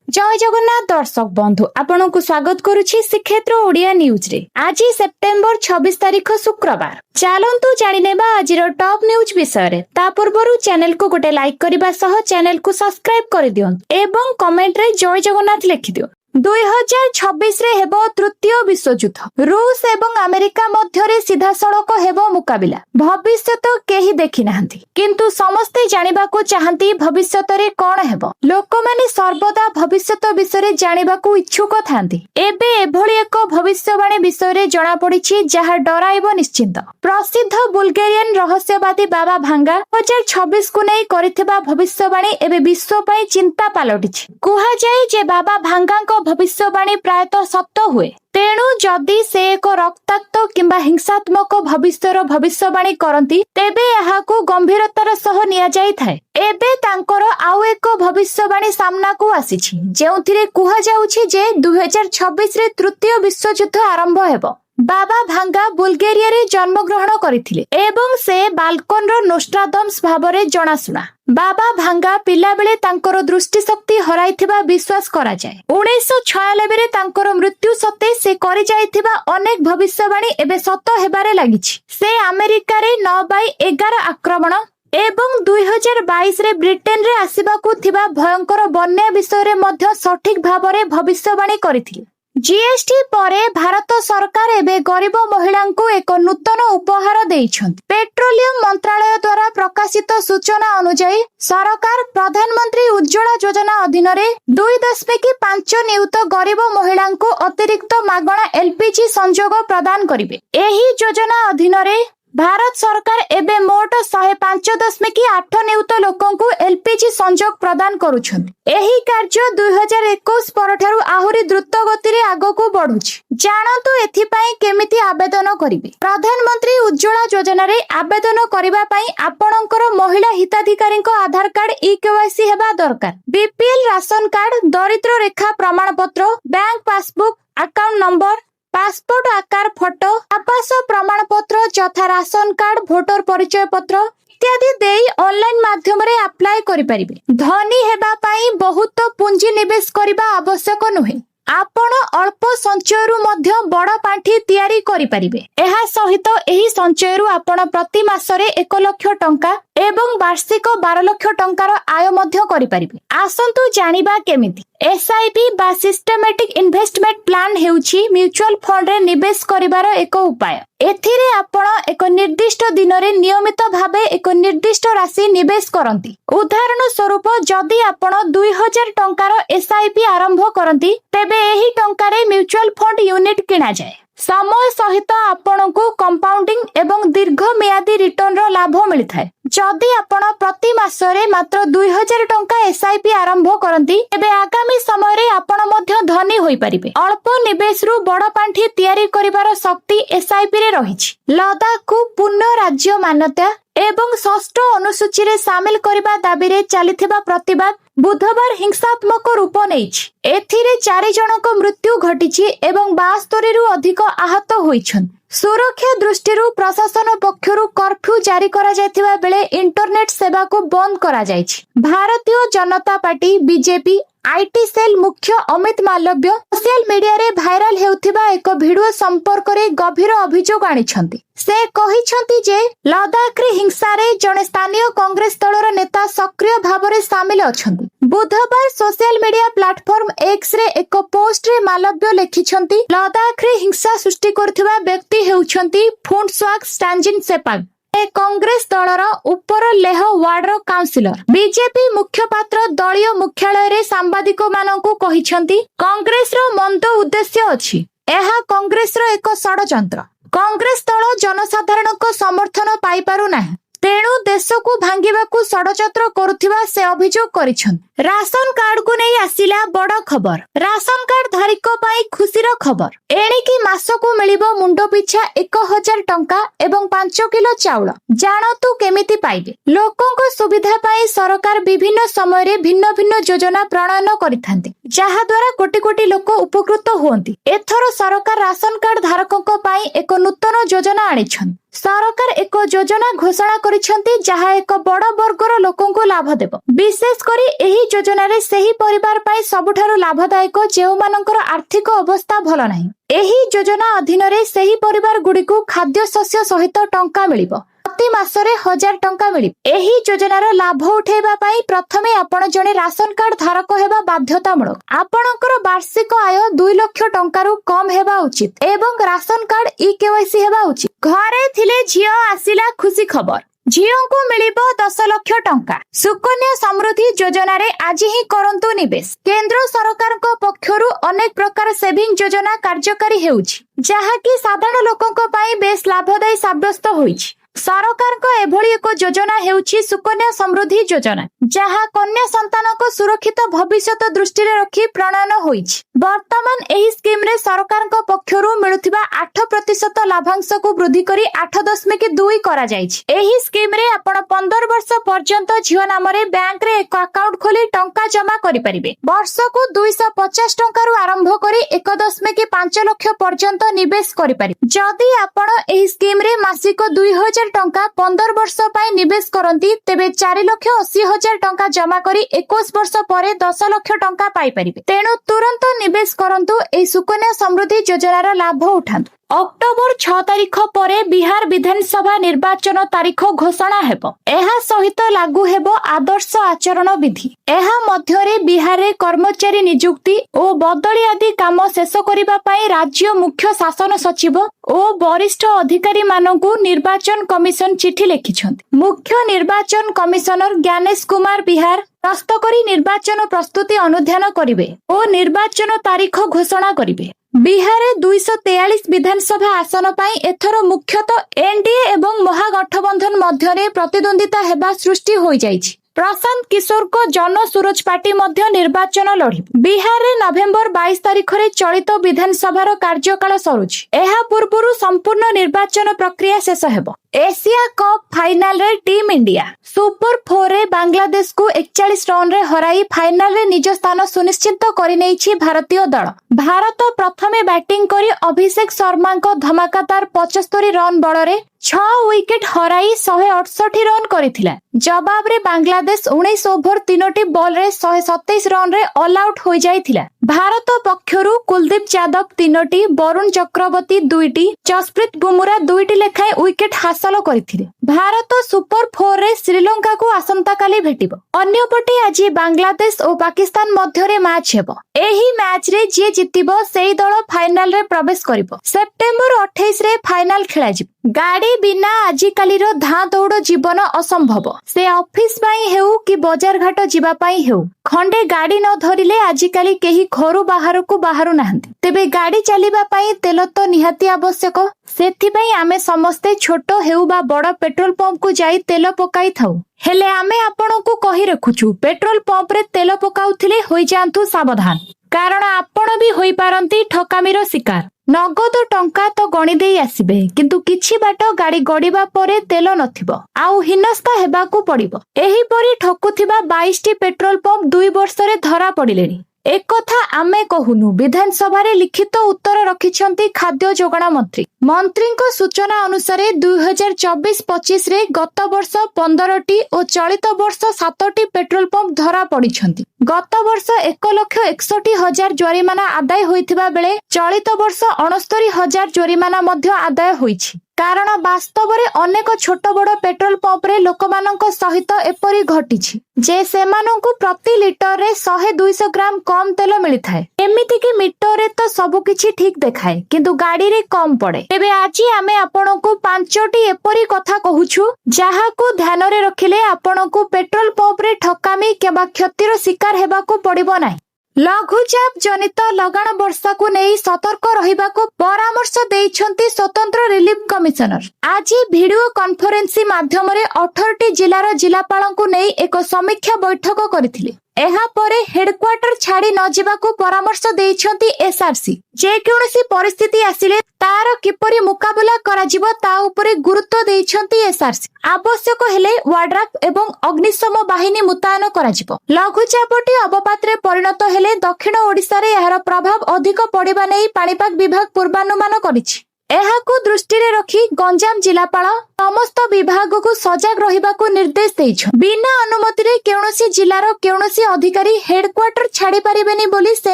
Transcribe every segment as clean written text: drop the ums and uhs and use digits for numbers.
जय जगन्नाथ दर्शक बंधु आपण को स्वागत करुछि श्रीक्षेत्र ओडिया न्यूज रे। आज सेप्टेम्बर 26 तारिख शुक्रवार। चलंतु जानिनेबा आजिर टॉप न्यूज विषय रे। ता पूर्वरु चैनल को गोटे लाइक करबा सह चैनल को सब्सक्राइब कर दियौ एवं कमेंट रे जय जगन्नाथ लिखि दियौ। 2026 रे हेबो तृतीय विश्वयुद्ध। रूस एवं अमेरिका मध्यरे सीधा सड़क हेबो मुकाबिला। भविष्यत केही देखि नाहंती किंतु समस्ते जानिबा को चाहंती भविष्यत रे कोन हेबो। लोकमाने सर्वदा भविष्यत विषय रे जानिबा को इच्छुक थांती। एबे एभली एक भविष्यवाणी विषय रे जणा पड़िछि जहा डराइबो निश्चिंत। प्रसिद्ध बुल्गेरियन रहस्यवादी बाबा भांगा 2026 को नै करिथिबा भविष्यवाणी एबे विश्व पई चिंता पालटिछि। कुहा जाय जे बाबा भांगांको भविष्यवाणी प्रायतः सत्य हुए। तेणु जदि से एक रक्ताक्त किंबा हिंसात्मक भविष्यर भविष्यवाणी करती तेबे एहाकु गंभीरतार सह निया जाई थाए। एबे तांकर आउ एक भविष्यवाणी सामना को आसीछि जेउथिरे कुहा जाउछि जे 2026 रे तृतीय विश्वयुद्ध आरंभ हेबो। बाबा भांगा बुल्गेरिया रे जन्म ग्रहण करथिले एवं से बाल्कन रो नोस्ट्राडम्स भाबरे जणासुना। बाबा भांगा पिला बेले तांकर दृष्टि शक्ति हराइथिबा विश्वास करा जाय। 1996 रे तांकर मृत्यु सत्ते से करि जाइथिबा अनेक भविष्यवाणी एबे सत हेबारे लागिछि। से अमेरिका रे 9/11 आक्रमण एवं 2022 रे ब्रिटेन रे आसीबाकू थिबा भयंकर बन्या विषय रे मध्य सठिक भाबरे भविष्यवाणी करिथिले। जीएसटी परे भारत सरकार एबे गरीब महिलांकु को एक नूतन उपहार देइछन्ति। पेट्रोलियम मंत्रालय द्वारा प्रकाशित सूचना अनुसार सरकार प्रधानमंत्री उज्ज्वला योजना अधीन रे 2.5 नियुत गरीब महिलांकु को अतिरिक्त मागणा एलपीजी संयोग प्रदान करिवे। एही योजना अधीन रे भारत सरकार एबे मोट 105.8 नियुत लोकों को एलपीजी संयोग प्रदान करुछन्ति। एही कार्य 2021 परठारु आहुरी द्रुत गति रे आगको बढ़ुछि। जानतु एथि पई केमिति आवेदन करिवे। प्रधानमंत्री उज्ज्वला योजना रे आवेदन करिबा पई आपणकर महिला हिताधिकारी आधार कार्ड ई-केवाईसी हेबा दरकार। बीपीएल राशन कार्ड, दरिद्र रेखा प्रमाण पत्र, bank passbook, account number, passport आकार फोटो, आवास प्रमाण पत्र यथा राशन कार्ड, भोटर परिचय पत्र इत्यादि देई ऑनलाइन माध्यम रे अप्लाई करि परिबे। धनी हेबा पई बहुत पुंजी निवेश करिबा आवश्यक नुहे। आपण अल्प संचयरु मध्य बड़ पांठी तयारी करि परिबे। एहा सहित एही संचयरु आपण प्रति मासरे 1 लाख टंका एवं वार्षिक 12 लाख टंकार आय मध्य करि परिबे। आसंतु जानिबा केमिति। एसआईपी बा सिस्टमैटिक इन्वेस्टमेंट प्लान हेउछि म्यूचुअल फंड रे निवेश करिवार एक उपाय। एथिरे आपण एक निर्दिष्ट दिन रे नियमित भाबे एक निर्दिष्ट राशि निवेश करंती। उदाहरण स्वरूप जदि आपण 2000 टंकार एसआईपी आरंभ करंती तेबे एही टंका रे म्यूचुअल फंड यूनिट किना जाय। समय सहित आपण को कंपाउंडिंग एवं दीर्घ मियादी रिटर्न रो लाभ मिलिथाय। जदि आपण प्रति मासरे मात्र 2000 टंका एसआईपी आरंभ करंती तेबे आगामी समय रे आपण मध्य धनी होई परिबे। अल्प निवेश रु बड़ पांठी तयारी करिवार शक्ति एसआईपी रे रहिछि। लद्दाख को पूर्ण राज्य मान्यता एवं 6ठ अनुसूची रे शामिल करिबा दाबी रे चलिथिबा प्रतिवाद बुधवार हिंसात्मक रूप नेइछि। एथिरे 4 जनक मृत्यु घटिछि एवं 72 रु अधिक आहत होइछन्। सुरक्षा दृष्टिरु प्रशासन पक्षरु कर्फ्यू जारी करा जायथिबा बेले इंटरनेट सेवा को बंद करा जायछि। Bharatiya Janata party BJP IT cell मुख्य अमित मालव्य सोशल मीडिया रे भाइराल हेउथिबा एक वीडियो संपर्क रे गभीर अभियोग आनिछन्ति। से कहिछन्ति जे लद्दाख रे हिंसा रे जने स्थानीय कांग्रेस दलर नेता सक्रिय भाबरे शामिल अछन्ति। बुधवार social media platform X ray एक पोस्ट रे मालव्य लेखिछन्ति लद्दाख रे हिंसा सृष्टि करथिबा व्यक्ति हेउछन्ति फुंडस्वाग स्टांजिन सेपाग, कांग्रेस दलर उपर लेह वार्ड काउंसिलर। बीजेपी मुख्यपात्र दलीय मुख्यालय रे सांबादिक मानकु कहिछन्ति कांग्रेस रो मंद उद्देश्य अछि। एहा कांग्रेस रो एक षडयंत्र। कांग्रेस दल जनसाधारण को समर्थन पाई पारु नाही। तेणु देश को भांगिबा को षडयंत्र करुथिबा से अभियोग करिछन्। राशन कार्ड को नहीं आसिला बड़ खबर। राशन कार्ड धारक पाई खुशीर खबर। एणिकी मासको मिलिबो मुंडो पिछा 1000 टंका एवं 5 किलो चाउल। जानतु केमिति पाइबे। लोकंको सुविधा पाई सरकार विभिन्न समय रे भिन्न भिन्न योजना प्रणयन करिथांती जहा द्वारा कोटी कोटी लोक उपकृत होंती। एथर सरकार राशन कार्ड धारकक पाई एक नूतन योजना आनिछन्। सरकार एक योजना घोषणा करिसेंती जहा एक बड़ वर्गर लोकंकु लाभ देबो। विशेष करी एही योजना रे सेही परिवार पाई सबुठारु लाभदायक जेउ मानकर आर्थिक अवस्था भल नाही। एही योजना अधीन रे सेही परिवार गुडीकु खाद्य शस्य सहित टंका मिलिबो। प्रति मासरे 1000 टंका मिलिबो। एही योजनार लाभ उठेबा पाई प्रथमे आपण जणे राशन कार्ड धारक हेबा बाध्यतामूलक। आपणकर वार्षिक आय 2 लाख टंकारु कम हेबा उचित एवं राशन कार्ड ई-केवाईसी हेबा उचित। घरे थिले झियो आसिला खुशी खबर। झियोंकु मिलिबो 10 लाख टंका। सुकन्या समृद्धि योजना रे आज ही करंतु निवेश। केंद्र सरकार को पक्षरु अनेक प्रकार सेविंग योजना कार्यकारी हेउछि जहा कि साधारण लोकंक पाई बेस लाभदायी साब्यस्त होइछि। सरकार को एभली एक योजना हेउछि सुकन्या समृद्धि योजना जहा कन्या संतान को सुरक्षित भविष्यत दृष्टि रे रखी प्रणयन होइछि। वर्तमान एही स्कीम रे सरकार को पक्षरु मिलुथिबा 8% लाभांश को वृद्धि करी 8.2 करा जाइछि। एही स्कीम रे आपण 15 वर्ष पर्यंत झियो नाम रे बैंक रे एक अकाउंट खोली टंका जमा करि परिबे। वर्ष को 250 टंका रु आरंभ करी 1.5 लाख पर्यंत निवेश करि परिबे। जदि आपण एही स्कीम रे मासिक 2000 टंका 15 वर्ष पाई निवेश करंती तेबे 4,80,000 टंका जमा करी 21 वर्ष परे 10 लाख टंका पाई परिबे। तेणु तुरंत निवेश करंतु ए सुकन्या समृद्धि योजनार लाभ उठांतु। अक्टोबर 6 तारिख परे बिहार विधानसभा निर्वाचन तारिख घोषणा हेबो। एहा सहित लागू हेबो आदर्श आचरण विधि। एहा मध्यरे बिहार रे कर्मचारी नियुक्ति ओ बदली आदि काम शेष करिबा पाई राज्य मुख्य शासन सचिव ओ वरिष्ठ अधिकारी मानकु निर्वाचन कमिशन चिठी लिखिछन्ति। मुख्य निर्वाचन कमिशनर ज्ञानेश कुमार बिहार गस्त करी निर्वाचन प्रस्तुति अनुध्यान करिवे ओ निर्वाचन तारिख घोषणा करिवे। बिहार 243 विधानसभा आसन पाई एथर मुख्यतः एनडीए एवं महागठबंधन मध्यरे प्रतिद्वंदिता हेबा सृष्टि होई जाइछि। प्रशांत किशोर को जन सुरज पार्टी मध्य निर्वाचन लड़ी। बिहार रे नवेम्बर 22 तारिख रे चलित विधानसभार कार्यकाल सरुछि। एहा पूर्वरु संपूर्ण निर्वाचन प्रक्रिया शेष हेबो। एशिया कप फाइनल रे टीम इंडिया सुपर 4 रे बांग्लादेश को 41 रन रे हराई फाइनल रे निज स्थान सुनिश्चित करि नैछि भारतीय दल। भारत प्रथमे बैटिंग करी अभिषेक शर्मा को धमाकादार 75 रन बल रे 6 विकेट हराई 168 रन करिथिला। जवाब रे बांग्लादेश 19 ओवर 3टी बॉल रे 127 रन रे ऑल आउट हो जाइथिला। भारत पक्षरु कुलदीप यादव 3टी, वरुण चक्रवर्ती 2टी, जसप्रीत बुमराह 2टी लेखाए विकेट हासिल करथिले। भारत सुपर 4 रे श्रीलंका को आसंता काली भेटिबो। अन्यपटे आज बांग्लादेश और पाकिस्तान मध्य रे मैच हेबो। एही मैच रे जे जितिबो सेही दल फाइनल रे प्रवेश करिबो। सेप्टेम्बर 28 रे फाइनल खेला जिवो। गाड़ी बिना आजिकाली रो धां दौड़ जीवन असंभव। से ऑफिस पाई हेउ कि बाजार घाट जीवा पाई हेउ खंडे गाड़ी न धरिले आजिकाली केही घरु बाहर को बाहरु नाहंती। तेबे गाड़ी चलीबा पाई तेल तो निहाती आवश्यक। सेथि पई आमे समस्ते छोट हेउ बा बड़ पेट्रोल पंप को जाई तेल पकाई थाउ। हेले आमे आपण को कहि रखुछु पेट्रोल पंप रे तेल पकाउथिले होई जांतु सावधान, कारण आपण भी होई पारंती ठकामीर शिकार। नगद टंका तो गणी देई आसिबे किंतु किछि बाट गाड़ी गड़ीबा परे तेल नथिबो आउ हिनस्ता हेबाकू पड़िबो। एही परी ठकुथिबा 22टी पेट्रोल पंप 2 वर्ष रे धरा पड़िलेनी। एक कथा आमे कहूनु विधानसभा रे लिखित उत्तर रखिछंती खाद्य जोगाण मंत्री। मंत्रीको सूचना अनुसार 2024-25 रे गत वर्ष 15टी और चलित वर्ष 7टी पेट्रोल पंप धरा पड़िछंती। गत वर्ष 1,61,000 जरिमाना आदाय होइथिबा बेले चलित वर्ष 69,000 जरिमाना मध्य आदाय होइछि। कारण वास्तव रे अनेक छोट बड़ पेट्रोल पंप रे लोकमानक सहित एपरी घटिछि जे सेमानंकु प्रति लिटर रे 100-200 ग्राम कम तेल मिलिथाए। एमिति कि मीटर रे तो सब किछि ठीक देखाए किंतु गाड़ी रे कम पड़े। तेबे आज आमे आपनकु 5टी एपरी कथा कहूछु जाहाकु ध्यान रे रखिले आपनकु पेट्रोल पंप रे ठकामी केबा क्षतिर शिकार हेबाकू पड़िबो नाही। लघुचाप जनित लगाण वर्षा को नहीं सतर्क रहिबाकू परामर्श देइछंती स्वतंत्र रिलीफ कमिशनर। आज वीडियो कॉन्फ्रेंसिंग माध्यम रे 18टी जिलार जिलापालंकु नहीं एक समीक्षा बैठक करथिले। एहा परे हेडक्वार्टर छाड़ी न जिबाकू परामर्श देइछंती एसआरसी। जे कोनोसी परिस्थिति आसिले तार किपरि मुकाबला कराजिबो ता उपरे गुरुत्व देइछंती एसआरसी। आवश्यक हेले वाड्राफ एवं अग्निशम बाहिनी मुतयन कराजिबो। लघुचापटी अवपातरे परिणत हेले दक्षिण ओडिसा रे एहार प्रभाव अधिक पड़िबा नै पाणीपाग विभाग पूर्वानुमान करिछि। ଏହାକୁ ଦୃଷ୍ଟିରେ ରଖି ଗଞ୍ଜାମ ଜିଲ୍ଲାପାଳ ସମସ୍ତ ବିଭାଗକୁ ସଜାଗ ରହିବାକୁ ନିର୍ଦ୍ଦେଶ ଦେଇଛନ୍ତି। ବିନା ଅନୁମତିରେ କୌଣସି ଜିଲ୍ଲାର କୌଣସି ଅଧିକାରୀ ହେଡକ୍ୱାର୍ଟର ଛାଡି ପାରିବେନି ବୋଲି ସେ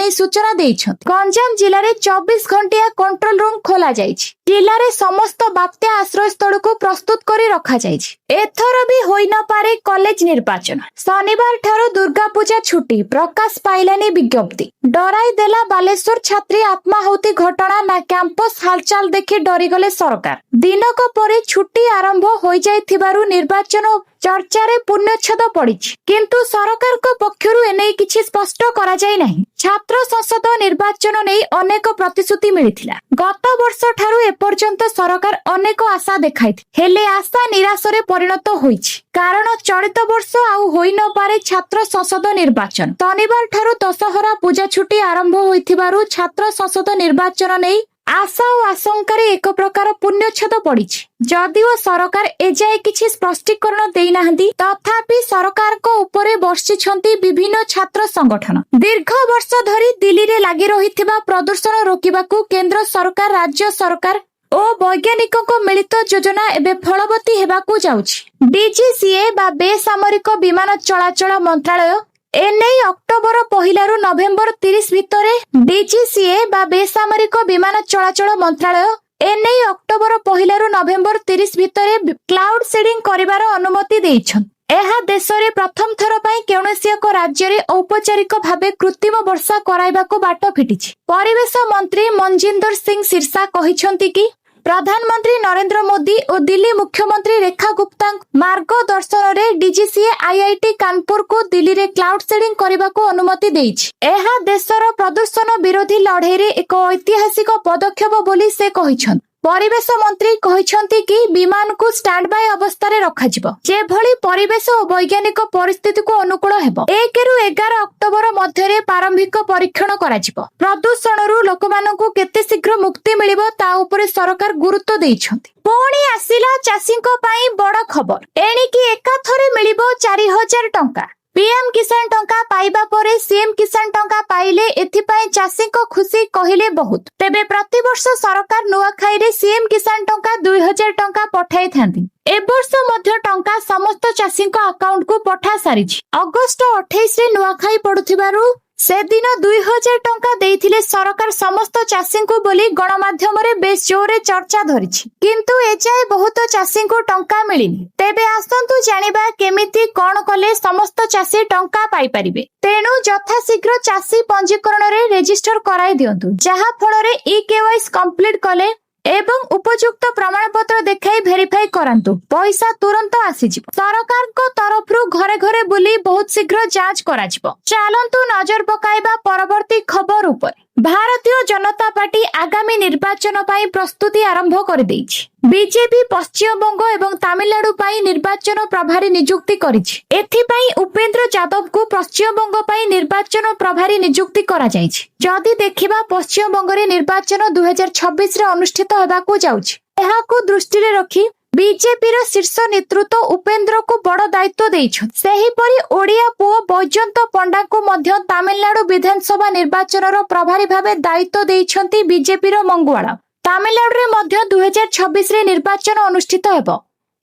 ନେଇ ସୂଚନା ଦେଇଛନ୍ତି। ଗଞ୍ଜାମ ଜିଲ୍ଲାରେ 24 ଘଣ୍ଟିଆ କଣ୍ଟ୍ରୋଲ ରୁମ୍ ଖୋଲାଯାଇଛି। ଜିଲ୍ଲାରେ ସମସ୍ତ ବାତ୍ୟା ଆଶ୍ରୟସ୍ଥଳକୁ ପ୍ରସ୍ତୁତ କରି ରଖାଯାଇଛି। ଏଥର ବି ହୋଇନପାରେ କଲେଜ ନିର୍ବାଚନ। ଶନିବାର ଠାରୁ ଦୁର୍ଗା ପୂଜା ଛୁଟି, ପ୍ରକାଶ ପାଇଲାନି ବିଜ୍ଞପ୍ତି। ଡରାଇ ଦେଲା ବାଲେଶ୍ୱର ଛାତ୍ରୀ ଆତ୍ମାହୁତି ଘଟଣା ନା କ୍ୟାମ୍ପସ ହାଲଚାଲ ଦେଖି ଡରିଗଲେ ସରକାର। ଦିନକ ପରେ ଛୁଟି ଆରମ୍ଭ ହୋଇଯାଇଥିବାରୁ ନିର୍ବାଚନ ଚର୍ଚ୍ଚାରେ ପୂର୍ଣ୍ଣଚ୍ଛେଦ ପଡିଛି, କିନ୍ତୁ ସରକାରଙ୍କ ପକ୍ଷରୁ ଏନେଇ କିଛି ସ୍ପଷ୍ଟ କରାଯାଇ ନାହିଁ। ଛାତ୍ର ସଂସଦ ନିର୍ବାଚନ ନେଇ ଅନେକ ପ୍ରତିଶ୍ରୁତି ମିଳିଥିଲା। ଗତ ବର୍ଷ ଠାରୁ ଏପର୍ଯ୍ୟନ୍ତ ସରକାର ଅନେକ ଆଶା ଦେଖାଇଥିଲେ, ହେଲେ ଆଶା ନିରାଶରେ ପରିଣତ ହୋଇଛି। କାରଣ ଚଳିତ ବର୍ଷ ଆଉ ହୋଇନପାରେ ଛାତ୍ର ସଂସଦ ନିର୍ବାଚନ। ଶନିବାର ଠାରୁ ଦଶହରା ପୂଜା ଛୁଟି ଆରମ୍ଭ ହୋଇଥିବାରୁ ଛାତ୍ର ସଂସଦ ନିର୍ବାଚନ ନେଇ ଆଶା ଓ ଆଶଙ୍କାରେ ଏକ ପ୍ରକାର ପୂର୍ଣ୍ଣଚ୍ଛେଦ ପଡିଛି। ଯଦିଓ ସରକାର ଏଯାଏ କିଛି ସ୍ପଷ୍ଟୀକରଣ ଦେଇନାହାନ୍ତି, ତଥାପି ସରକାରଙ୍କ ଉପରେ ବର୍ଷିଛନ୍ତି ବିଭିନ୍ନ ଛାତ୍ର ସଂଗଠନ। ଦୀର୍ଘ ବର୍ଷ ଧରି ଦିଲ୍ଲୀରେ ଲାଗି ରହିଥିବା ପ୍ରଦୂଷଣ ରୋକିବାକୁ କେନ୍ଦ୍ର ସରକାର, ରାଜ୍ୟ ସରକାର ଓ ବୈଜ୍ଞାନିକଙ୍କ ମିଳିତ ଯୋଜନା ଏବେ ଫଳବତୀ ହେବାକୁ ଯାଉଛି। ଡିଜିସିଏ ବା ବେସାମରିକ ବିମାନ ଚଳାଚଳ ମନ୍ତ୍ରାଳୟ ଏନେଇ ଅକ୍ଟୋବର 1ରୁ ନଭେମ୍ବର 30 ଭିତରେ ଡିଜିସିଏ ବା ବେସାମରିକ ବିମାନ ଚଳାଚଳ ମନ୍ତ୍ରାଳୟ ଏନେଇ ଅକ୍ଟୋବର 1ରୁ ନଭେମ୍ବର 30 ଭିତରେ କ୍ଲାଉଡ ସିଡିଂ କରିବାର ଅନୁମତି ଦେଇଛନ୍ତି। ଏହା ଦେଶରେ ପ୍ରଥମ ଥର ପାଇଁ କୌଣସି ଏକ ରାଜ୍ୟରେ ଔପଚାରିକ ଭାବେ କୃତ୍ରିମ ବର୍ଷା କରାଇବାକୁ ବାଟ ଫିଟିଛି। ପରିବେଶ ମନ୍ତ୍ରୀ ମନଜିନ୍ଦର ସିଂ ସିରସା କହିଛନ୍ତି କି ପ୍ରଧାନମନ୍ତ୍ରୀ ନରେନ୍ଦ୍ର ମୋଦି ଓ ଦିଲ୍ଲୀ ମୁଖ୍ୟମନ୍ତ୍ରୀ ରେଖା ଗୁପ୍ତାଙ୍କ ମାର୍ଗଦର୍ଶନରେ ଡିଜିସିଏ ଆଇଆଇଟି କାନପୁରକୁ ଦିଲ୍ଲୀରେ କ୍ଲାଉଡ ସିଡିଂ କରିବାକୁ ଅନୁମତି ଦେଇଛି। ଏହା ଦେଶର ପ୍ରଦୂଷଣ ବିରୋଧୀ ଲଢେଇରେ ଏକ ଐତିହାସିକ ପଦକ୍ଷେପ ବୋଲି ସେ କହିଛନ୍ତି। ପରିବେଶ ମନ୍ତ୍ରୀ କହିଛନ୍ତି କି ବିମାନକୁ ଷ୍ଟାଣ୍ଡବାଇ ଅବସ୍ଥାରେ ରଖାଯିବ, ଯେଭଳି ପରିବେଶ ଓ ବୈଜ୍ଞାନିକ ପରିସ୍ଥିତିକୁ ଅନୁକୂଳ ହେବ। 1ରୁ 11 ଅକ୍ଟୋବର ମଧ୍ୟରେ ପ୍ରାରମ୍ଭିକ ପରୀକ୍ଷଣ କରାଯିବ। ପ୍ରଦୂଷଣରୁ ଲୋକମାନଙ୍କୁ କେତେ ଶୀଘ୍ର ମୁକ୍ତି ମିଳିବ ତା ଉପରେ ସରକାର ଗୁରୁତ୍ୱ ଦେଇଛନ୍ତି। ପୁଣି ଆସିଲା ଚାଷୀଙ୍କ ପାଇଁ ବଡ ଖବର। ଏଣିକି ଏକାଥରେ ମିଳିବ 4000 ଟଙ୍କା। ପିଏମ କିଷାନ ଟଙ୍କା ପାଇବା ପରେ ସିଏମ କିଷାନ ଟଙ୍କା ପାଇଲେ ଏଥିପାଇଁ ଚାଷୀଙ୍କ ଖୁସି କହିଲେ ବହୁତ। ତେବେ ପ୍ରତିବର୍ଷ ସରକାର ନୂଆଖାଇରେ ସିଏମ କିଷାନ ଟଙ୍କା 2000 ଟଙ୍କା ପଠାଇଥାନ୍ତି। ଏବର୍ଷ ମଧ୍ୟ ଟଙ୍କା ସମସ୍ତ ଚାଷୀଙ୍କ ଆକାଉଣ୍ଟକୁ ପଠା ସାରିଛି। ଅଗଷ୍ଟ 28ରେ ନୂଆଖାଇ ପଡୁଥିବାରୁ ସେଦିନ 2000 ଟଙ୍କା ଦେଇଥିଲେ ସରକାର ସମସ୍ତ ଚାଷୀଙ୍କୁ ବୋଲି ଗଣମାଧ୍ୟମରେ ବେଶ ଜୋରରେ ଚର୍ଚ୍ଚା ଧରିଛି। କିନ୍ତୁ ଏଯାଏ ବହୁତ ଚାଷୀଙ୍କୁ ଟଙ୍କା ମିଳିନି। ତେବେ ଆସନ୍ତୁ ଜାଣିବା କେମିତି କଣ କଲେ ସମସ୍ତ ଚାଷୀ ଟଙ୍କା ପାଇପାରିବେ। ତେଣୁ ଯଥାଶୀଘ୍ର ଚାଷୀ ପଞ୍ଜୀକରଣରେ ରେଜିଷ୍ଟର କରାଇ ଦିଅନ୍ତୁ, ଯାହା ଫଳରେ ଇକେୱାଇସି କମ୍ପ୍ଲିଟ କଲେ ଏବଂ ଉପଯୁକ୍ତ ପ୍ରମାଣପତ୍ର ଦେଖାଇ ଭେରିଫାଇ କରାନ୍ତୁ, ପଇସା ତୁରନ୍ତ ଆସିଯିବ। ସରକାରଙ୍କ ତରଫରୁ ଘରେ ଘରେ ବୁଲି ବହୁତ ଶୀଘ୍ର ଯାଞ୍ଚ କରାଯିବ। ଚାଲନ୍ତୁ ନଜର ପକାଇବା ପରବର୍ତ୍ତୀ ଖବର ଉପରେ। ଭାରତୀୟ ଜନତା ପାର୍ଟି ଆଗାମୀ ନିର୍ବାଚନ ପାଇଁ ପ୍ରସ୍ତୁତି ଆରମ୍ଭ କରିଦେଇଛି। ବିଜେପି ପଶ୍ଚିମବଙ୍ଗ ଏବଂ ତାମିଲନାଡୁ ପାଇଁ ନିର୍ବାଚନ ପ୍ରଭାରୀ ନିଯୁକ୍ତି କରିଛି। ଏଥିପାଇଁ ଉପେନ୍ଦ୍ର ଯାଦବଙ୍କୁ ପଶ୍ଚିମବଙ୍ଗ ପାଇଁ ନିର୍ବାଚନ ପ୍ରଭାରୀ ନିଯୁକ୍ତି କରାଯାଇଛି। ଯଦି ଦେଖିବା ପଶ୍ଚିମବଙ୍ଗରେ ନିର୍ବାଚନ 2026ରେ ଅନୁଷ୍ଠିତ ହେବାକୁ ଯାଉଛି। ଏହାକୁ ଦୃଷ୍ଟିରେ ରଖି ବିଜେପିର ଶୀର୍ଷ ନେତୃତ୍ୱ ଉପେନ୍ଦ୍ରକୁ ବଡ ଦାୟିତ୍ୱ ଦେଇଛନ୍ତି। ସେହିପରି ଓଡିଆ ପୁଅ ବୈଜୟନ୍ତ ପଣ୍ଡାଙ୍କୁ ମଧ୍ୟ ତାମିଲନାଡୁ ବିଧାନସଭା ନିର୍ବାଚନର ପ୍ରଭାରୀ ଭାବେ ଦାୟିତ୍ୱ ଦେଇଛନ୍ତି ବିଜେପିର ମଙ୍ଗୁଆଳ। ତାମିଲନାଡୁରେ ମଧ୍ୟ 2026ରେ ନିର୍ବାଚନ ଅନୁଷ୍ଠିତ ହେବ।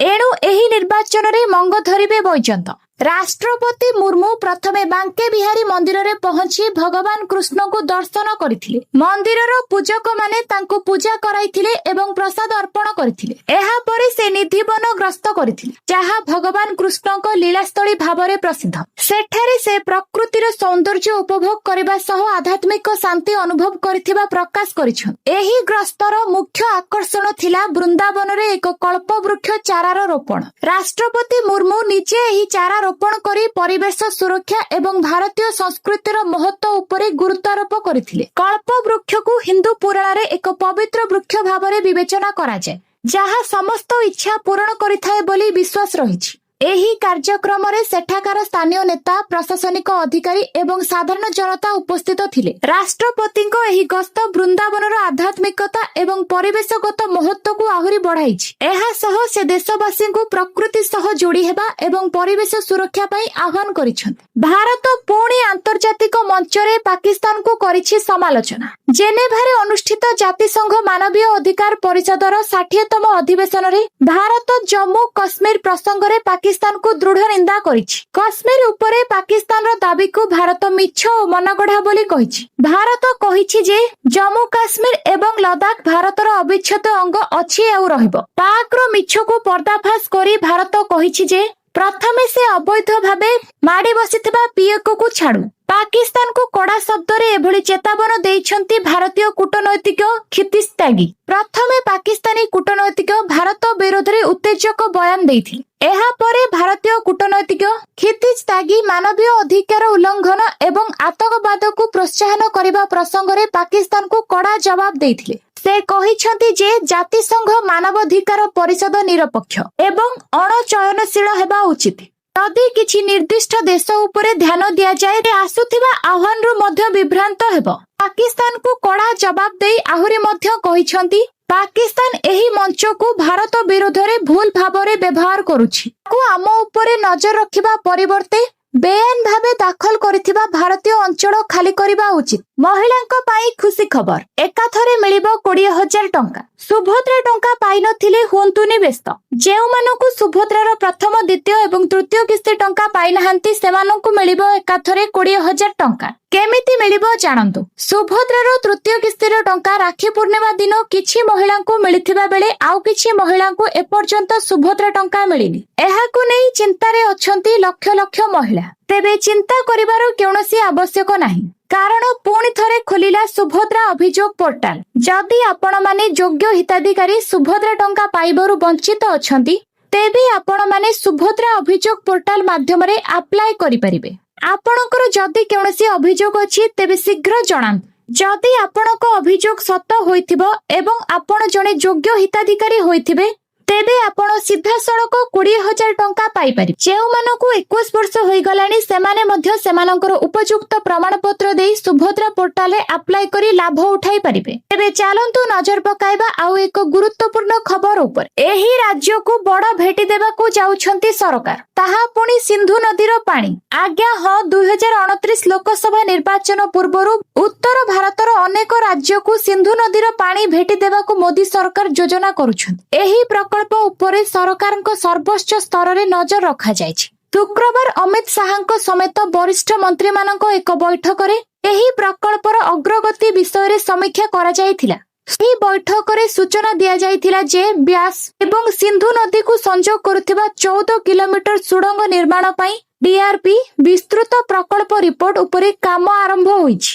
ଏଣୁ ଏହି ନିର୍ବାଚନରେ ମଙ୍ଗ ଧରିବେ ବୈଜୟନ୍ତ। ରାଷ୍ଟ୍ରପତି ମୁର୍ମୁ ପ୍ରଥମେ ବାଙ୍କେ ବିହାରୀ ମନ୍ଦିରରେ ପହଞ୍ଚି ଭଗବାନ କୃଷ୍ଣଙ୍କୁ ଦର୍ଶନ କରିଥିଲେ। ମନ୍ଦିରର ପୂଜକମାନେ ତାଙ୍କୁ ପୂଜା କରାଇଥିଲେ ଏବଂ ପ୍ରସାଦ ଅର୍ପଣ କରିଥିଲେ। ଏହାପରେ ସେ ନିଧିବନ ଗ୍ରସ୍ତ କରିଥିଲେ, ଯାହା ଭଗବାନ କୃଷ୍ଣଙ୍କ ଲୀଳାସ୍ଥଳୀ ଭାବରେ ପ୍ରସିଦ୍ଧ। ସେଠାରେ ସେ ପ୍ରକୃତିର ସୌନ୍ଦର୍ଯ୍ୟ ଉପଭୋଗ କରିବା ସହ ଆଧ୍ୟାତ୍ମିକ ଶାନ୍ତି ଅନୁଭବ କରିଥିବା ପ୍ରକାଶ କରିଛନ୍ତି। ଏହି ଗ୍ରସ୍ତର ମୁଖ୍ୟ ଆକର୍ଷଣ ଥିଲା ବୃନ୍ଦାବନରେ ଏକ କଳ୍ପବୃକ୍ଷ ଚାରାର ରୋପଣ। ରାଷ୍ଟ୍ରପତି ମୁର୍ମୁ ନିଜେ ଏହି ଚାରା ରୋପଣ କରି ପରିବେଶ ସୁରକ୍ଷା ଏବଂ ଭାରତୀୟ ସଂସ୍କୃତିର ମହତ୍ୱ ଉପରେ ଗୁରୁତ୍ୱାରୋପ କରିଥିଲେ। କଳ୍ପ ବୃକ୍ଷକୁ ହିନ୍ଦୁ ପୁରାଣରେ ଏକ ପବିତ୍ର ବୃକ୍ଷ ଭାବରେ ବିବେଚନା କରାଯାଏ, ଯାହା ସମସ୍ତ ଇଚ୍ଛା ପୂରଣ କରିଥାଏ ବୋଲି ବିଶ୍ୱାସ ରହିଛି। ଏହି କାର୍ଯ୍ୟକ୍ରମରେ ସେଠାକାର ସ୍ଥାନୀୟ ନେତା, ପ୍ରଶାସନିକ ଅଧିକାରୀ ଏବଂ ସାଧାରଣ ଜନତା ଉପସ୍ଥିତ ଥିଲେ। ରାଷ୍ଟ୍ରପତିଙ୍କ ଏହି ଗସ୍ତ ବୃନ୍ଦାବନର ଆଧ୍ୟାତ୍ମିକତା ଏବଂ ପରିବେଶଗତ ମହତ୍ୱକୁ ଆହୁରି ବଢାଇଛି। ଏହା ସହ ସେ ଦେଶବାସୀଙ୍କୁ ପ୍ରକୃତି ସହ ଯୋଡ଼ି ହେବା ଏବଂ ପରିବେଶ ସୁରକ୍ଷା ପାଇଁ ଆହ୍ୱାନ କରିଛନ୍ତି। ଭାରତ ପୁଣି ଆନ୍ତର୍ଜାତିକ ମଞ୍ଚରେ ପାକିସ୍ତାନକୁ କରିଛି ସମାଲୋଚନା। ଜେନେଭାରେ ଅନୁଷ୍ଠିତ ଜାତିସଂଘ ମାନବୀୟ ଅଧିକାର ପରିଷଦର 60ତମ ଅଧିବେଶନରେ ଭାରତ ଜମ୍ମୁ କାଶ୍ମୀର ପ୍ରସଙ୍ଗରେ ପାକିସ୍ତାନକୁ ଦୃଢ ନିନ୍ଦା କରିଛି। କାଶ୍ମୀର ଉପରେ ପାକିସ୍ତାନର ଦାବିକୁ ଭାରତ ମିଛ ଓ ମନଗଢା ବୋଲି କହିଛି। ଭାରତ କହିଛି ଯେ ଜମ୍ମୁ କାଶ୍ମୀର ଏବଂ ଲଦାଖ ଭାରତର ଅବିଚ୍ଛେଦ୍ୟ ଅଙ୍ଗ ଅଛି ଆଉ ରହିବ। ପାକ୍ର ମିଛକୁ ପର୍ଦ୍ଦାଫାଶ କରି ଭାରତ କହିଛି ଯେ ପ୍ରଥମେ ସେ ଅବୈଧ ଭାବେ ମାଡି ବସିଥିବା ପିଓକେକୁ ଛାଡୁ। ପାକିସ୍ତାନକୁ କଡା ଶବ୍ଦରେ ଏଭଳି ଚେତାବନୀ ଦେଇଛନ୍ତି ଭାରତୀୟ କୂଟନୈତିକ କ୍ଷିତିଶ ତ୍ୟାଗୀ। ପ୍ରଥମେ ପାକିସ୍ତାନୀ କୂଟନୈତିକ ଭାରତ ବିରୋଧରେ ଉତ୍ତେଜକ ବୟାନ ଦେଇଥିଲେ। ଏହାପରେ ଭାରତୀୟ କୂଟନୈତିକ କ୍ଷିତିଶ ତ୍ୟାଗୀ ମାନବୀୟ ଅଧିକାର ଉଲ୍ଲଂଘନ ଏବଂ ଆତଙ୍କବାଦକୁ ପ୍ରୋତ୍ସାହନ କରିବା ପ୍ରସଙ୍ଗରେ ପାକିସ୍ତାନକୁ କଡା ଜବାବ ଦେଇଥିଲେ। ସେ କହିଛନ୍ତି ଯେ ଜାତିସଂଘ ମାନବାଧିକାର ପରିଷଦ ନିରପେକ୍ଷ ଏବଂ ଅଣଚୟନଶୀଳ ହେବା ଉଚିତ। ଯଦି କିଛି ନିର୍ଦ୍ଦିଷ୍ଟ ଦେଶ ଉପରେ ଧ୍ୟାନ ଦିଆଯାଏ ଆସୁଥିବା ଆହ୍ୱାନରୁ ମଧ୍ୟ ବିଭ୍ରାନ୍ତ ହେବ। ପାକିସ୍ତାନକୁ କଡା ଜବାବ ଦେଇ ଆହୁରି ମଧ୍ୟ କହିଛନ୍ତି ପାକିସ୍ତାନ ଏହି ମଞ୍ଚକୁ ଭାରତ ବିରୋଧରେ ଭୁଲ ଭାବରେ ବ୍ୟବହାର କରୁଛି। ତାକୁ ଆମ ଉପରେ ନଜର ରଖିବା ପରିବର୍ତ୍ତେ ବେଆଇନ ଭାବେ ଦାଖଲ କରିଥିବା ଭାରତୀୟ ଅଞ୍ଚଳ ଖାଲି କରିବା ଉଚିତ। ମହିଳାଙ୍କ ପାଇଁ ଖୁସି ଖବର, ଏକାଥରେ ମିଳିବ 20,000 ଟଙ୍କା। ସୁଭଦ୍ରା ଟଙ୍କା ପାଇନଥିଲେ ହୁଅନ୍ତୁନି ବ୍ୟସ୍ତ। ଯେଉଁମାନଙ୍କୁ ସୁଭଦ୍ରାର ପ୍ରଥମ, ଦ୍ୱିତୀୟ ଏବଂ ତୃତୀୟ କିସ୍ତି ଟଙ୍କା ପାଇନାହାନ୍ତି ସେମାନଙ୍କୁ ମିଳିବ ଏକାଥରେ 20,000 ଟଙ୍କା। କେମିତି ମିଳିବ ଜାଣନ୍ତୁ। ସୁଭଦ୍ରାର ତୃତୀୟ କିସ୍ତିର ଟଙ୍କା ରାକ୍ଷୀ ପୂର୍ଣ୍ଣିମା ଦିନ କିଛି ମହିଳାଙ୍କୁ ମିଳିଥିବା ବେଳେ ଆଉ କିଛି ମହିଳାଙ୍କୁ ଏପର୍ଯ୍ୟନ୍ତ ସୁଭଦ୍ରା ଟଙ୍କା ମିଳିନି। ଏହାକୁ ନେଇ ଚିନ୍ତାରେ ଅଛନ୍ତି ଲକ୍ଷ ଲକ୍ଷ ମହିଳା। ତେବେ ଚିନ୍ତା କରିବାର କୌଣସି ଆବଶ୍ୟକ ନାହିଁ, କାରଣ ପୁଣି ଥରେ ଖୋଲିଲା ସୁଭଦ୍ରା ଅଭିଯୋଗ ପୋର୍ଟାଲ। ଯଦି ଆପଣମାନେ ଯୋଗ୍ୟ ହିତାଧିକାରୀ ସୁଭଦ୍ରା ଟଙ୍କା ପାଇବାରୁ ବଞ୍ଚିତ ଅଛନ୍ତି ତେବେ ଆପଣମାନେ ସୁଭଦ୍ରା ଅଭିଯୋଗ ପୋର୍ଟାଲ ମାଧ୍ୟମରେ ଆପ୍ଲାଏ କରିପାରିବେ। ଆପଣଙ୍କର ଯଦି କୌଣସି ଅଭିଯୋଗ ଅଛି ତେବେ ଶୀଘ୍ର ଜଣାନ୍ତୁ। ଯଦି ଆପଣଙ୍କ ଅଭିଯୋଗ ସତ ହୋଇଥିବ ଏବଂ ଆପଣ ଜଣେ ଯୋଗ୍ୟ ହିତାଧିକାରୀ ହୋଇଥିବେ ତେବେ ଆପଣ ସିଧାସଳଖ 20,000 ଟଙ୍କା ପାଇପାରିବେ। ଯେଉଁମାନଙ୍କୁ 21 ବର୍ଷ ହୋଇଗଲାଣି ସେମାନେ ମଧ୍ୟ ସେମାନଙ୍କର ଉପଯୁକ୍ତ ପ୍ରମାଣପତ୍ର ଦେଇ ସୁଭଦ୍ରା ପୋର୍ଟାଲରେ ଆପ୍ଲାଏ କରି ଲାଭ ଉଠାଇ ପାରିବେ। ତେବେ ଚାଲନ୍ତୁ ନଜର ପକାଇବା ଆଉ ଏକ ଗୁରୁତ୍ୱପୂର୍ଣ୍ଣ ଖବର ଉପରେ। ଏହି ରାଜ୍ୟକୁ ବଡ ଭେଟି ଦେବାକୁ ଯାଉଛନ୍ତି ସରକାର, ତାହା ପୁଣି ସିନ୍ଧୁ ନଦୀର ପାଣି। ଆଜ୍ଞା ହଁ, 2029 ଲୋକସଭା ନିର୍ବାଚନ ପୂର୍ବରୁ ଉତ୍ତର ଭାରତର ଅନେକ ରାଜ୍ୟକୁ ସିନ୍ଧୁ ନଦୀର ପାଣି ଭେଟି ଦେବାକୁ ମୋଦି ସରକାର ଯୋଜନା କରୁଛନ୍ତି। ଏହି ପ୍ରକଳ୍ପ ଉପରେ ସରକାରଙ୍କ ସର୍ବୋଚ୍ଚ ସ୍ତରରେ ନଜର ରଖାଯାଇଛି। ଶୁକ୍ରବାର ଅମିତ ଶାହାଙ୍କ ସମେତ ବରିଷ୍ଠ ମନ୍ତ୍ରୀମାନଙ୍କ ଏକ ବୈଠକରେ ଏହି ପ୍ରକଳ୍ପର ଅଗ୍ରଗତି ବିଷୟରେ ସମୀକ୍ଷା କରାଯାଇଥିଲା। ଏହି ବୈଠକରେ ସୂଚନା ଦିଆଯାଇଥିଲା ଯେ ବ୍ୟାସ ଏବଂ ସିନ୍ଧୁ ନଦୀକୁ ସଂଯୋଗ କରୁଥିବା 14 କିଲୋମିଟର ସୁଡ଼ଙ୍ଗ ନିର୍ମାଣ ପାଇଁ DRP ବିସ୍ତୃତ ପ୍ରକଳ୍ପ ରିପୋର୍ଟ ଉପରେ କାମ ଆରମ୍ଭ ହୋଇଛି।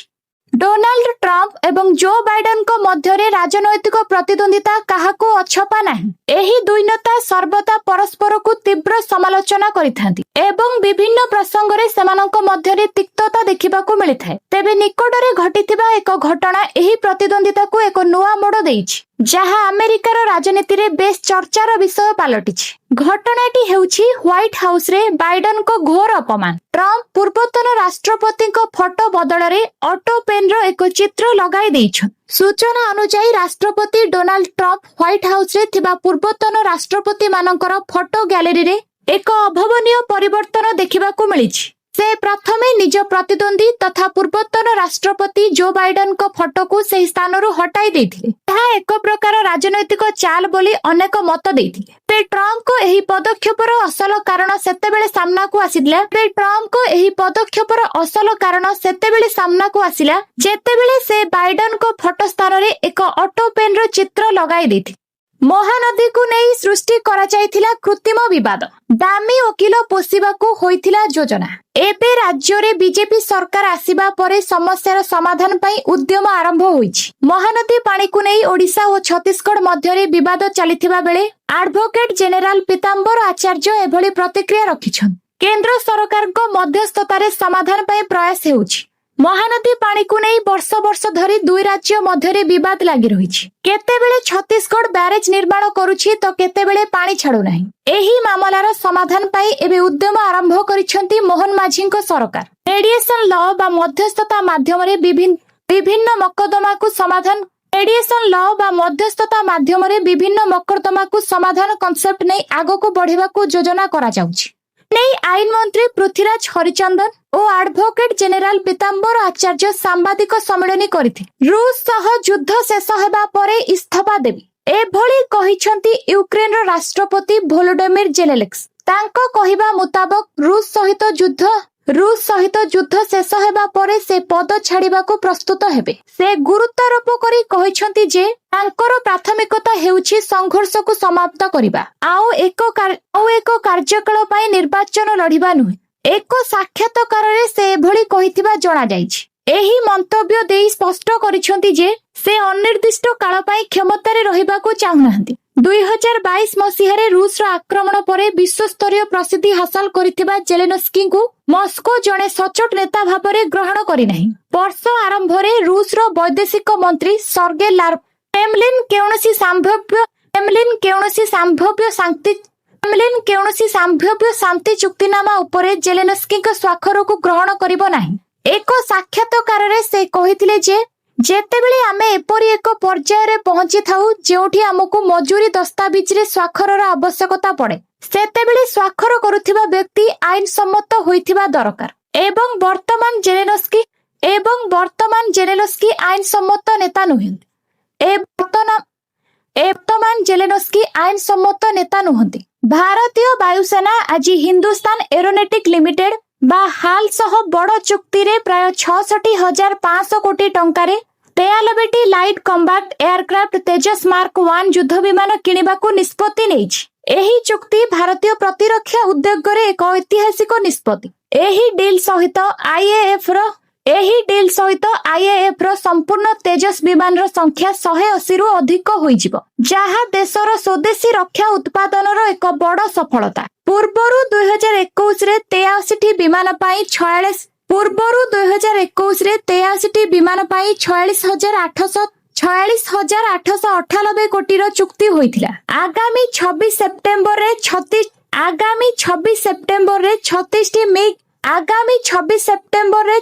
ଡୋନାଲ୍ଡ ଟ୍ରମ୍ପ ଏବଂ ଜୋ ବାଇଡେନଙ୍କ ମଧ୍ୟରେ ରାଜନୈତିକ ପ୍ରତିଦ୍ୱନ୍ଦିତା କାହାକୁ ଅଛପା ନାହିଁ। ଏହି ଦୁଇ ନେତା ସର୍ବଦା ପରସ୍ପରକୁ ତୀବ୍ର ସମାଲୋଚନା କରିଥାନ୍ତି ଏବଂ ବିଭିନ୍ନ ପ୍ରସଙ୍ଗରେ ସେମାନଙ୍କ ମଧ୍ୟରେ ତିକ୍ତତା ଦେଖିବାକୁ ମିଳିଥାଏ। ତେବେ ନିକଟରେ ଘଟିଥିବା ଏକ ଘଟଣା ଏହି ପ୍ରତିଦ୍ୱନ୍ଦିତାକୁ ଏକ ନୂଆ ମୋଡ଼ ଦେଇଛି, ଯାହା ଆମେରିକାର ରାଜନୀତିରେ ବେଶ ଚର୍ଚ୍ଚାର ବିଷୟ ପାଲଟିଛି। ଘଟଣାଟି ହେଉଛି ହ୍ୱାଇଟ୍ ହାଉସରେ ବାଇଡେନଙ୍କ ଘୋର ଅପମାନ। ଟ୍ରମ୍ପ ପୂର୍ବତନ ରାଷ୍ଟ୍ରପତିଙ୍କ ଫଟୋ ବଦଳରେ ଅଟୋ ପେନ୍ର ଏକ ଚିତ୍ର ଲଗାଇ ଦେଇଛନ୍ତି। ସୂଚନା ଅନୁଯାୟୀ ରାଷ୍ଟ୍ରପତି ଡୋନାଲ୍ଡ ଟ୍ରମ୍ପ ହ୍ୱାଇଟ୍ ହାଉସରେ ଥିବା ପୂର୍ବତନ ରାଷ୍ଟ୍ରପତି ମାନଙ୍କର ଫଟୋ ଗ୍ୟାଲେରୀରେ ଏକ ଅଭାବନୀୟ ପରିବର୍ତ୍ତନ ଦେଖିବାକୁ ମିଳିଛି। ସେ ପ୍ରଥମେ ନିଜ ପ୍ରତିଦ୍ୱନ୍ଦ୍ୱୀ ତଥା ପୂର୍ବତନ ରାଷ୍ଟ୍ରପତି ଜୋ ବାଇଡେନଙ୍କ ଫଟୋକୁ ସେହି ସ୍ଥାନରୁ ହଟାଇ ଦେଇଥିଲେ। ଏହା ଏକ ପ୍ରକାର ରାଜନୈତିକ ଚାଲ ବୋଲି ଅନେକ ମତ ଦେଇଥିଲେ। ତେବେ ଟ୍ରମ୍ପଙ୍କ ଏହି ପଦକ୍ଷେପର ଅସଲ କାରଣ ସେତେବେଳେ ସାମ୍ନାକୁ ଆସିଲା ଯେତେବେଳେ ସେ ବାଇଡେନଙ୍କ ଫଟୋ ସ୍ଥାନରେ ଏକ ଅଟୋ ପେନ୍ର ଚିତ୍ର ଲଗାଇ ଦେଇଥିଲେ। ମହାନଦୀକୁ ନେଇ ସୃଷ୍ଟି କରାଯାଇଥିଲା କୃତ୍ରିମ ବିବାଦ। ଦାମୀ ଓକିଲ ପୋଷିବାକୁ ହୋଇଥିଲା ଯୋଜନା। ଏବେ ରାଜ୍ୟରେ ବିଜେପି ସରକାର ଆସିବା ପରେ ସମସ୍ୟାର ସମାଧାନ ପାଇଁ ଉଦ୍ୟମ ଆରମ୍ଭ ହୋଇଛି। ମହାନଦୀ ପାଣିକୁ ନେଇ ଓଡ଼ିଶା ଓ ଛତିଶଗଡ଼ ମଧ୍ୟରେ ବିବାଦ ଚାଲିଥିବା ବେଳେ ଆଡଭୋକେଟ ଜେନେରାଲ ପୀତାମ୍ବର ଆଚାର୍ଯ୍ୟ ଏଭଳି ପ୍ରତିକ୍ରିୟା ରଖିଛନ୍ତି। କେନ୍ଦ୍ର ସରକାରଙ୍କ ମଧ୍ୟସ୍ଥତାରେ ସମାଧାନ ପାଇଁ ପ୍ରୟାସ ହେଉଛି। ମହାନଦୀ ପାଣିକୁ ନେଇ ବର୍ଷ ବର୍ଷ ଧରି ଦୁଇ ରାଜ୍ୟ ମଧ୍ୟରେ ବିବାଦ ଲାଗି ରହିଛି। କେତେବେଳେ ଛତିଶଗଡ଼ ବ୍ୟାରେଜ ନିର୍ମାଣ କରୁଛି ତ କେତେବେଳେ ପାଣି ଛାଡୁନାହିଁ। ଏହି ମାମଲାର ସମାଧାନ ପାଇଁ ଏବେ ଉଦ୍ୟମ ଆରମ୍ଭ କରିଛନ୍ତି ମୋହନ ମାଝୀଙ୍କ ସରକାର। ମେଡିଏସନ ଲ ବା ମଧ୍ୟସ୍ଥତା ମାଧ୍ୟମରେ ବିଭିନ୍ନ ମକଦ୍ଦମାକୁ ସମାଧାନ କନସେପ୍ଟ ନେଇ ଆଗକୁ ବଢିବାକୁ ଯୋଜନା କରାଯାଉଛି। ନେଇ ଆଇନ ମନ୍ତ୍ରୀ ପୃଥ୍ୱୀରାଜ ହରିଚନ୍ଦନ ଓ ଆଡଭୋକେଟ ଜେନେରାଲ ପୀତାମ୍ବର ଆଚାର୍ଯ୍ୟ ସାମ୍ବାଦିକ ସମ୍ମିଳନୀ କରିଥିଲେ। ରୁଷ ସହ ଯୁଦ୍ଧ ଶେଷ ହେବା ପରେ ଇସ୍ତଫା ଦେବି, ଏଭଳି କହିଛନ୍ତି ୟୁକ୍ରେନର ରାଷ୍ଟ୍ରପତି ଭୋଲୋଡିମିର ଜେଲେନ୍ସ୍କି। ତାଙ୍କ କହିବା ମୁତାବକ ରୁଷ ସହିତ ଯୁଦ୍ଧ ଶେଷ ହେବା ପରେ ସେ ପଦ ଛାଡିବାକୁ ପ୍ରସ୍ତୁତ ହେବେ। ସେ ଗୁରୁତ୍ୱାରୋପ କରି କହିଛନ୍ତି ଯେ ତାଙ୍କର ପ୍ରାଥମିକତା ହେଉଛି ସଂଘର୍ଷକୁ ସମାପ୍ତ କରିବା, ଆଉ ଏକ କାର୍ଯ୍ୟକାଳ ପାଇଁ ନିର୍ବାଚନ ଲଢିବା ନୁହେଁ। ଏକ ସାକ୍ଷାତକାରରେ ସେ ଏଭଳି କହିଥିବା ଜଣାଯାଇଛି। ଏହି ମନ୍ତବ୍ୟ ଦେଇ ସ୍ପଷ୍ଟ କରିଛନ୍ତି ଯେ ସେ ଅନିର୍ଦ୍ଦିଷ୍ଟ କାଳ ପାଇଁ କ୍ଷମତାରେ ରହିବାକୁ ଚାହୁଁନାହାନ୍ତି। 2022 ମସିହାରେ ରୁଷର ଆକ୍ରମଣ ପରେ ବିଶ୍ୱସ୍ତରୀୟ ପ୍ରସିଦ୍ଧି ହାସଲ କରିଥିବା ଜେଲେନ୍ସ୍କିଙ୍କୁ ମସ୍କୋ ଜଣେ ସଚ୍ଚୋଟ ନେତା ଭାବରେ ଗ୍ରହଣ କରିନାହିଁ। ବର୍ଷ ଆରମ୍ଭରେ ରୁଷର ବୈଦେଶିକ ମନ୍ତ୍ରୀ ସର୍ଗେ ଲାଭ୍ରୋଭ୍ କୌଣସି ସମ୍ଭାବ୍ୟ ଶାନ୍ତି ଚୁକ୍ତିନାମା ଉପରେ ଜେଲେନ୍ସ୍କିଙ୍କ ସ୍ୱାକ୍ଷରକୁ ଗ୍ରହଣ କରିବ ନାହିଁ। ଏକ ସାକ୍ଷାତକାରରେ ସେ କହିଥିଲେ ଯେ ଯେତେବେଳେ ଆମେ ଏପରି ଏକ ପର୍ଯ୍ୟାୟରେ ପହଞ୍ଚିଥାଉ ଯେଉଁଠି ଆମକୁ ମଜୁରୀ ଦସ୍ତାବିଜରେ ସ୍ୱାକ୍ଷରର ଆବଶ୍ୟକତା ପଡେ, ସେତେବେଳେ ସ୍ୱାକ୍ଷର କରୁଥିବା ବ୍ୟକ୍ତି ଆଇନ ସମ୍ମତ ହୋଇଥିବା ଦରକାର। ଏବଂ ବର୍ତ୍ତମାନ ଜେଲେନ୍ସ୍କି ଆଇନ ସମ୍ମତ ନେତା ନୁହନ୍ତି। ଭାରତୀୟ ବାୟୁସେନା ଆଜି ହିନ୍ଦୁସ୍ତାନ ଏରୋନଟିକ୍ ଲିମିଟେଡ୍ ବା ହାଲ୍ ସହ ବଡ଼ ଚୁକ୍ତିରେ ପ୍ରାୟ 66,500 କୋଟି ଟଙ୍କାରେ 93ଟି light combat aircraft Tejas mark 1 ଯୁଦ୍ଧ ବିମାନ କିଣିବାକୁ ନିଷ୍ପତ୍ତି ନେଇଛି। ଏହି ଚୁକ୍ତି ଭାରତୀୟ ପ୍ରତିରକ୍ଷା ଉଦ୍ୟୋଗରେ ଏକ ଐତିହାସିକ ନିଷ୍ପତ୍ତି। ଏହି ଡିଲ୍ ସହିତ ଆଇଏଏଫର ସମ୍ପୂର୍ଣ୍ଣ ତେଜସ୍ ବିମାନର ସଂଖ୍ୟା 180ରୁ ଅଧିକ ହୋଇଯିବ, ଯାହା ଦେଶର ସ୍ୱଦେଶୀ ରକ୍ଷା ଉତ୍ପାଦନର ଏକ ବଡ଼ ସଫଳତା। ପୂର୍ବରୁ 2021ରେ 83ଟି ବିମାନ ପାଇଁ 46,898 କୋଟିର ଚୁକ୍ତି ହୋଇଥିଲା। ଆଗାମୀ 26 ସେପ୍ଟେମ୍ବରରେ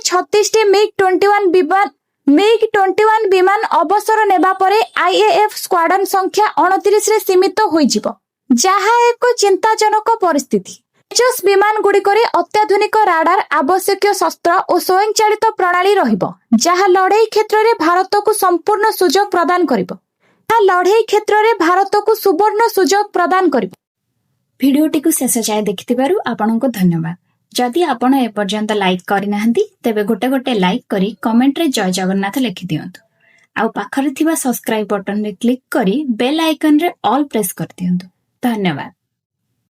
36ଟି ମିଗ୍-21 ବିମାନ ଅବସର ନେବା ପରେ ଆଇଏଏଫ ସ୍କ୍ୱାଡ୍ରନ ସଂଖ୍ୟା 29ରେ ସୀମିତ ହୋଇଯିବ, ଯାହା ଏକ ଚିନ୍ତାଜନକ ପରିସ୍ଥିତି। ତେଜସ୍ ବିମାନ ଗୁଡ଼ିକରେ ଅତ୍ୟାଧୁନିକ ରାଡାର, ଆବଶ୍ୟକୀୟ ଶସ୍ତ୍ର ଓ ସ୍ୱୟଂଚାଳିତ ପ୍ରଣାଳୀ ରହିବ, ଯାହା ଲଢେଇ କ୍ଷେତ୍ରରେ ଭାରତକୁ ସୁବର୍ଣ୍ଣ ସୁଯୋଗ ପ୍ରଦାନ କରିବ। ଭିଡିଓଟିକୁ ଶେଷ ଯାଏ ଦେଖିଥିବାରୁ ଆପଣଙ୍କୁ ଧନ୍ୟବାଦ। ଯଦି ଆପଣ ଏପର୍ଯ୍ୟନ୍ତ ଲାଇକ୍ କରିନାହାନ୍ତି ତେବେ ଗୋଟେ ଲାଇକ୍ କରି କମେଣ୍ଟରେ ଜୟ ଜଗନ୍ନାଥ ଲେଖିଦିଅନ୍ତୁ। ଆଉ ପାଖରେ ଥିବା ସବସ୍କ୍ରାଇବ ବଟନରେ କ୍ଲିକ୍ କରି ବେଲ୍ ଆଇକନରେ ଅଲ୍ ପ୍ରେସ୍ କରିଦିଅନ୍ତୁ। ଧନ୍ୟବାଦ।